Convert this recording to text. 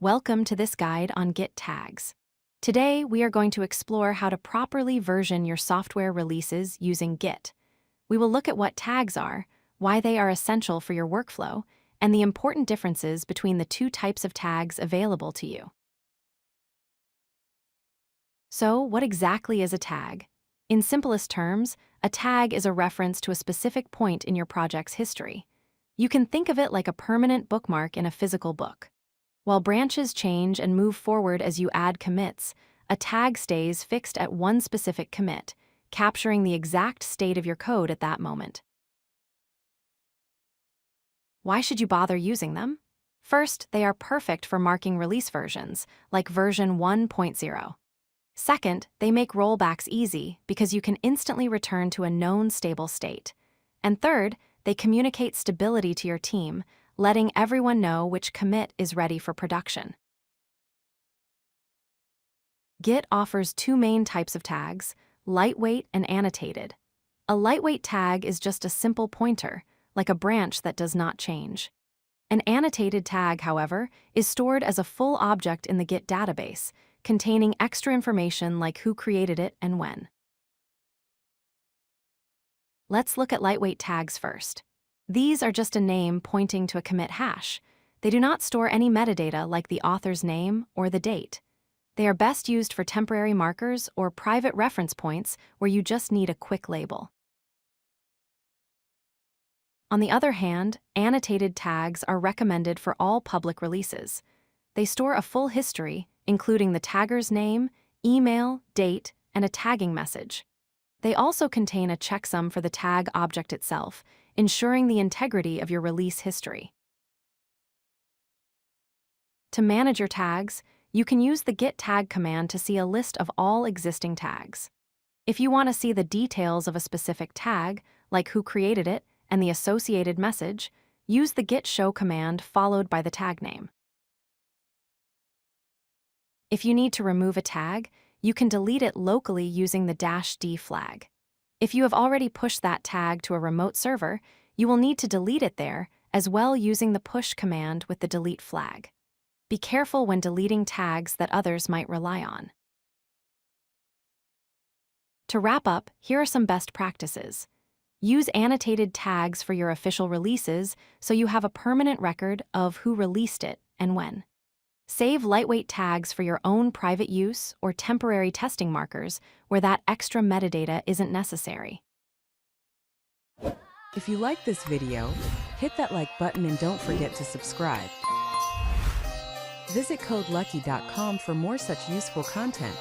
Welcome to this guide on Git Tags. Today, we are going to explore how to properly version your software releases using Git. We will look at what tags are, why they are essential for your workflow, and the important differences between the two types of tags available to you. So, what exactly is a tag? In simplest terms, a tag is a reference to a specific point in your project's history. You can think of it like a permanent bookmark in a physical book. While branches change and move forward as you add commits, a tag stays fixed at one specific commit, capturing the exact state of your code at that moment. Why should you bother using them? First, they are perfect for marking release versions, like version 1.0. Second, they make rollbacks easy because you can instantly return to a known stable state. And third, they communicate stability to your team, letting everyone know which commit is ready for production. Git offers two main types of tags, lightweight and annotated. A lightweight tag is just a simple pointer, like a branch that does not change. An annotated tag, however, is stored as a full object in the Git database, containing extra information like who created it and when. Let's look at lightweight tags first. These are just a name pointing to a commit hash. They do not store any metadata like the author's name or the date. They are best used for temporary markers or private reference points where you just need a quick label. On the other hand, annotated tags are recommended for all public releases. They store a full history, including the tagger's name, email, date, and a tagging message. They also contain a checksum for the tag object itself, ensuring the integrity of your release history. To manage your tags, you can use the Git Tag command to see a list of all existing tags. If you want to see the details of a specific tag, like who created it and the associated message, use the git show command followed by the tag name. If you need to remove a tag, you can delete it locally using the -d flag. If you have already pushed that tag to a remote server, you will need to delete it there, as well using the push command with the delete flag. Be careful when deleting tags that others might rely on. To wrap up, here are some best practices. Use annotated tags for your official releases so you have a permanent record of who released it and when. Save lightweight tags for your own private use or temporary testing markers where that extra metadata isn't necessary. If you like this video, hit that like button and don't forget to subscribe. Visit codelucky.com for more such useful content.